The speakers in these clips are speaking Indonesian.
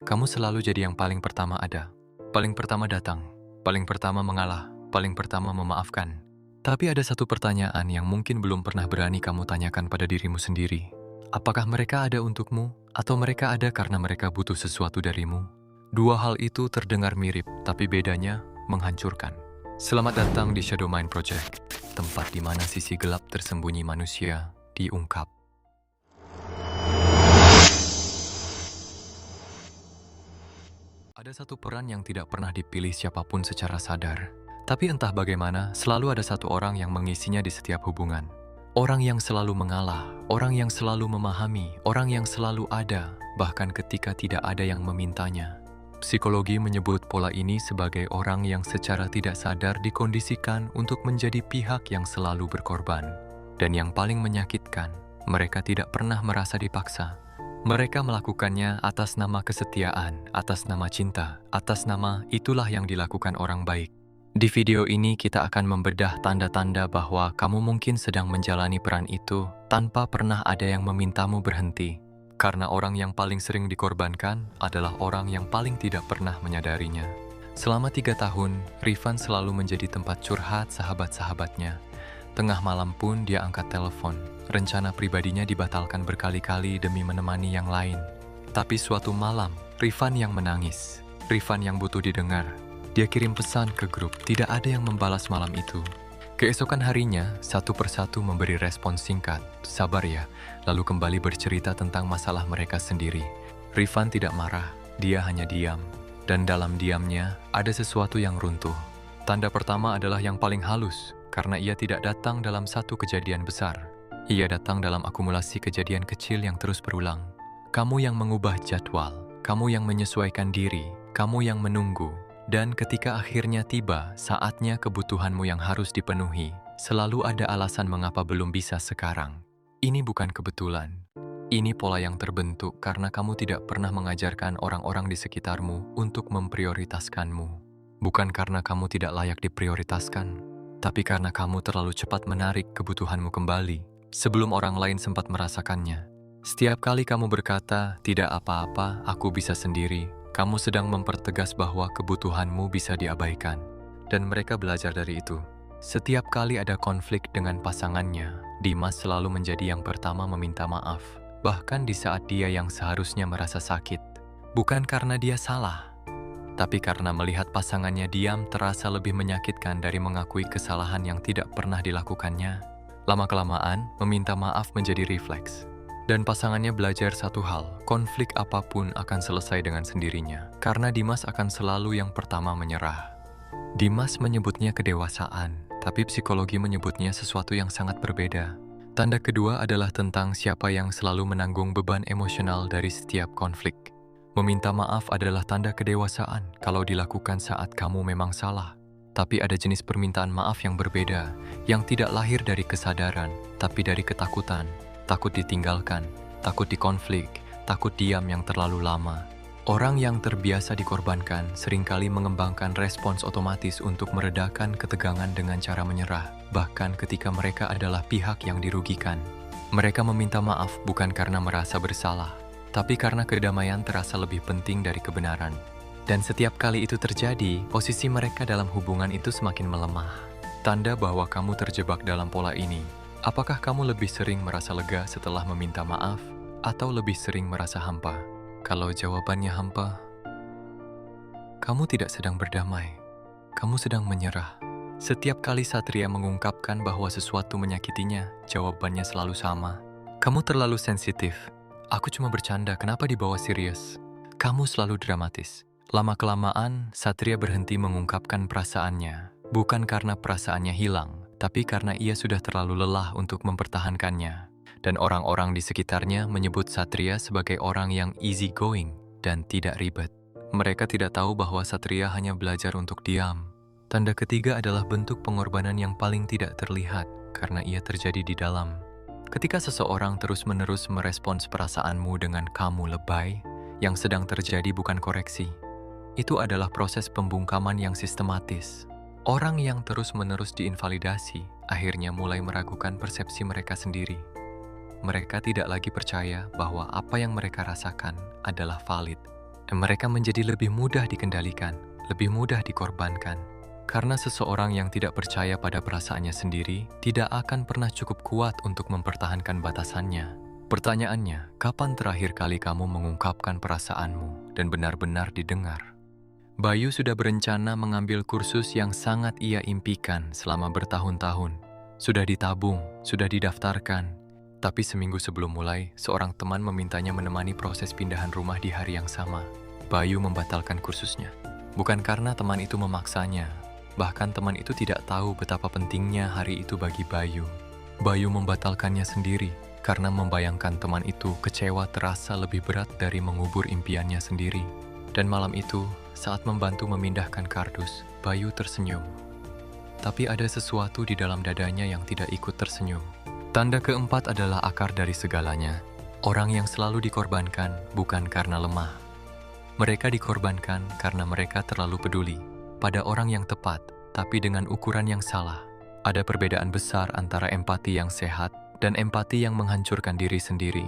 Kamu selalu jadi yang paling pertama ada, paling pertama datang, paling pertama mengalah, paling pertama memaafkan. Tapi ada satu pertanyaan yang mungkin belum pernah berani kamu tanyakan pada dirimu sendiri. Apakah mereka ada untukmu, atau mereka ada karena mereka butuh sesuatu darimu? Dua hal itu terdengar mirip, tapi bedanya menghancurkan. Selamat datang di Shadow Mind Project, tempat di mana sisi gelap tersembunyi manusia diungkap. Ada satu peran yang tidak pernah dipilih siapapun secara sadar. Tapi entah bagaimana, selalu ada satu orang yang mengisinya di setiap hubungan. Orang yang selalu mengalah, orang yang selalu memahami, orang yang selalu ada, bahkan ketika tidak ada yang memintanya. Psikologi menyebut pola ini sebagai orang yang secara tidak sadar dikondisikan untuk menjadi pihak yang selalu berkorban. Dan yang paling menyakitkan, mereka tidak pernah merasa dipaksa. Mereka melakukannya atas nama kesetiaan, atas nama cinta, atas nama itulah yang dilakukan orang baik. Di video ini kita akan membedah tanda-tanda bahwa kamu mungkin sedang menjalani peran itu tanpa pernah ada yang memintamu berhenti. Karena orang yang paling sering dikorbankan adalah orang yang paling tidak pernah menyadarinya. Selama 3 tahun, Rifan selalu menjadi tempat curhat sahabat-sahabatnya. Tengah malam pun dia angkat telepon. Rencana pribadinya dibatalkan berkali-kali demi menemani yang lain. Tapi suatu malam, Rifan yang menangis. Rifan yang butuh didengar. Dia kirim pesan ke grup, tidak ada yang membalas malam itu. Keesokan harinya, satu persatu memberi respons singkat. Sabar ya, lalu kembali bercerita tentang masalah mereka sendiri. Rifan tidak marah, dia hanya diam. Dan dalam diamnya, ada sesuatu yang runtuh. Tanda pertama adalah yang paling halus, karena ia tidak datang dalam satu kejadian besar. Ia datang dalam akumulasi kejadian kecil yang terus berulang. Kamu yang mengubah jadwal, kamu yang menyesuaikan diri, kamu yang menunggu. Dan ketika akhirnya tiba, saatnya kebutuhanmu yang harus dipenuhi, selalu ada alasan mengapa belum bisa sekarang. Ini bukan kebetulan. Ini pola yang terbentuk karena kamu tidak pernah mengajarkan orang-orang di sekitarmu untuk memprioritaskanmu. Bukan karena kamu tidak layak diprioritaskan, tapi karena kamu terlalu cepat menarik kebutuhanmu kembali sebelum orang lain sempat merasakannya. Setiap kali kamu berkata, tidak apa-apa, aku bisa sendiri, kamu sedang mempertegas bahwa kebutuhanmu bisa diabaikan. Dan mereka belajar dari itu. Setiap kali ada konflik dengan pasangannya, Dimas selalu menjadi yang pertama meminta maaf. Bahkan di saat dia yang seharusnya merasa sakit. Bukan karena dia salah, tapi karena melihat pasangannya diam terasa lebih menyakitkan dari mengakui kesalahan yang tidak pernah dilakukannya. Lama-kelamaan, meminta maaf menjadi refleks. Dan pasangannya belajar satu hal, konflik apapun akan selesai dengan sendirinya. Karena Dimas akan selalu yang pertama menyerah. Dimas menyebutnya kedewasaan, tapi psikologi menyebutnya sesuatu yang sangat berbeda. Tanda kedua adalah tentang siapa yang selalu menanggung beban emosional dari setiap konflik. Meminta maaf adalah tanda kedewasaan kalau dilakukan saat kamu memang salah. Tapi ada jenis permintaan maaf yang berbeda, yang tidak lahir dari kesadaran, tapi dari ketakutan. Takut ditinggalkan, takut dikonflik, takut diam yang terlalu lama. Orang yang terbiasa dikorbankan seringkali mengembangkan respons otomatis untuk meredakan ketegangan dengan cara menyerah, bahkan ketika mereka adalah pihak yang dirugikan. Mereka meminta maaf bukan karena merasa bersalah, tapi karena kedamaian terasa lebih penting dari kebenaran. Dan setiap kali itu terjadi, posisi mereka dalam hubungan itu semakin melemah. Tanda bahwa kamu terjebak dalam pola ini. Apakah kamu lebih sering merasa lega setelah meminta maaf, atau lebih sering merasa hampa? Kalau jawabannya hampa, kamu tidak sedang berdamai. Kamu sedang menyerah. Setiap kali Satria mengungkapkan bahwa sesuatu menyakitinya, jawabannya selalu sama. Kamu terlalu sensitif. Aku cuma bercanda, kenapa dibawa serius? Kamu selalu dramatis. Lama-kelamaan, Satria berhenti mengungkapkan perasaannya. Bukan karena perasaannya hilang, tapi karena ia sudah terlalu lelah untuk mempertahankannya. Dan orang-orang di sekitarnya menyebut Satria sebagai orang yang easy going dan tidak ribet. Mereka tidak tahu bahwa Satria hanya belajar untuk diam. Tanda ketiga adalah bentuk pengorbanan yang paling tidak terlihat karena ia terjadi di dalam. Ketika seseorang terus-menerus merespons perasaanmu dengan kamu lebay, yang sedang terjadi bukan koreksi. Itu adalah proses pembungkaman yang sistematis. Orang yang terus-menerus diinvalidasi akhirnya mulai meragukan persepsi mereka sendiri. Mereka tidak lagi percaya bahwa apa yang mereka rasakan adalah valid. Mereka menjadi lebih mudah dikendalikan, lebih mudah dikorbankan. Karena seseorang yang tidak percaya pada perasaannya sendiri tidak akan pernah cukup kuat untuk mempertahankan batasannya. Pertanyaannya, kapan terakhir kali kamu mengungkapkan perasaanmu dan benar-benar didengar? Bayu sudah berencana mengambil kursus yang sangat ia impikan selama bertahun-tahun. Sudah ditabung, sudah didaftarkan. Tapi seminggu sebelum mulai, seorang teman memintanya menemani proses pindahan rumah di hari yang sama. Bayu membatalkan kursusnya. Bukan karena teman itu memaksanya, bahkan teman itu tidak tahu betapa pentingnya hari itu bagi Bayu. Bayu membatalkannya sendiri karena membayangkan teman itu kecewa terasa lebih berat dari mengubur impiannya sendiri. Dan malam itu, saat membantu memindahkan kardus, Bayu tersenyum. Tapi ada sesuatu di dalam dadanya yang tidak ikut tersenyum. Tanda keempat adalah akar dari segalanya. Orang yang selalu dikorbankan bukan karena lemah. Mereka dikorbankan karena mereka terlalu peduli pada orang yang tepat, tapi dengan ukuran yang salah. Ada perbedaan besar antara empati yang sehat dan empati yang menghancurkan diri sendiri.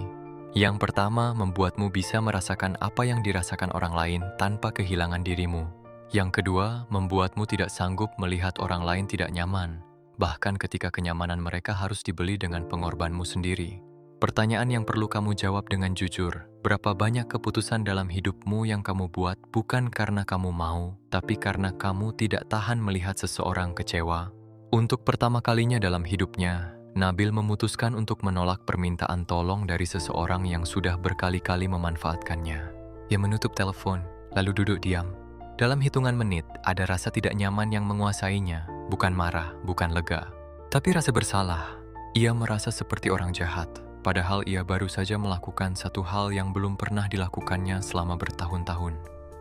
Yang pertama, membuatmu bisa merasakan apa yang dirasakan orang lain tanpa kehilangan dirimu. Yang kedua, membuatmu tidak sanggup melihat orang lain tidak nyaman, bahkan ketika kenyamanan mereka harus dibeli dengan pengorbanmu sendiri. Pertanyaan yang perlu kamu jawab dengan jujur, berapa banyak keputusan dalam hidupmu yang kamu buat bukan karena kamu mau, tapi karena kamu tidak tahan melihat seseorang kecewa? Untuk pertama kalinya dalam hidupnya, Nabil memutuskan untuk menolak permintaan tolong dari seseorang yang sudah berkali-kali memanfaatkannya. Ia menutup telepon, lalu duduk diam. Dalam hitungan menit, ada rasa tidak nyaman yang menguasainya, bukan marah, bukan lega, tapi rasa bersalah. Ia merasa seperti orang jahat, padahal ia baru saja melakukan satu hal yang belum pernah dilakukannya selama bertahun-tahun.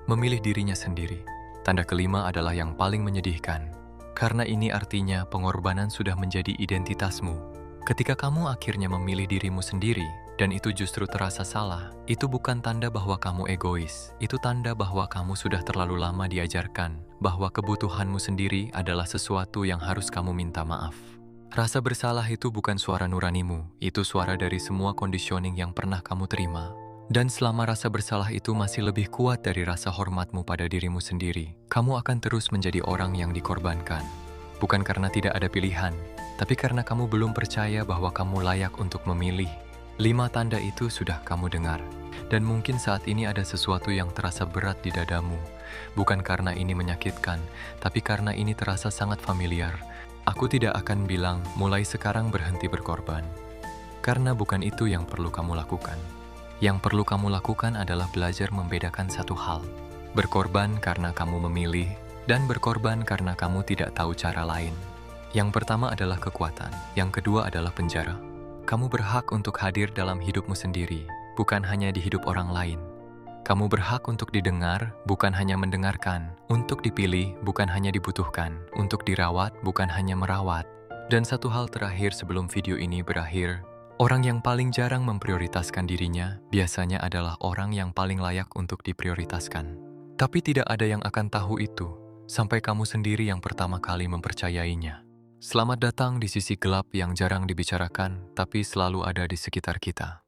Memilih dirinya sendiri. Tanda kelima adalah yang paling menyedihkan. Karena ini artinya pengorbanan sudah menjadi identitasmu. Ketika kamu akhirnya memilih dirimu sendiri, dan itu justru terasa salah, itu bukan tanda bahwa kamu egois. Itu tanda bahwa kamu sudah terlalu lama diajarkan bahwa kebutuhanmu sendiri adalah sesuatu yang harus kamu minta maaf. Rasa bersalah itu bukan suara nuranimu, itu suara dari semua conditioning yang pernah kamu terima. Dan selama rasa bersalah itu masih lebih kuat dari rasa hormatmu pada dirimu sendiri, kamu akan terus menjadi orang yang dikorbankan. Bukan karena tidak ada pilihan, tapi karena kamu belum percaya bahwa kamu layak untuk memilih. 5 tanda itu sudah kamu dengar. Dan mungkin saat ini ada sesuatu yang terasa berat di dadamu. Bukan karena ini menyakitkan, tapi karena ini terasa sangat familiar. Aku tidak akan bilang mulai sekarang berhenti berkorban. Karena bukan itu yang perlu kamu lakukan. Yang perlu kamu lakukan adalah belajar membedakan satu hal. Berkorban karena kamu memilih, dan berkorban karena kamu tidak tahu cara lain. Yang pertama adalah kekuatan, yang kedua adalah penjara. Kamu berhak untuk hadir dalam hidupmu sendiri, bukan hanya di hidup orang lain. Kamu berhak untuk didengar, bukan hanya mendengarkan. Untuk dipilih, bukan hanya dibutuhkan. Untuk dirawat, bukan hanya merawat. Dan satu hal terakhir sebelum video ini berakhir, orang yang paling jarang memprioritaskan dirinya biasanya adalah orang yang paling layak untuk diprioritaskan. Tapi tidak ada yang akan tahu itu sampai kamu sendiri yang pertama kali mempercayainya. Selamat datang di sisi gelap yang jarang dibicarakan, tapi selalu ada di sekitar kita.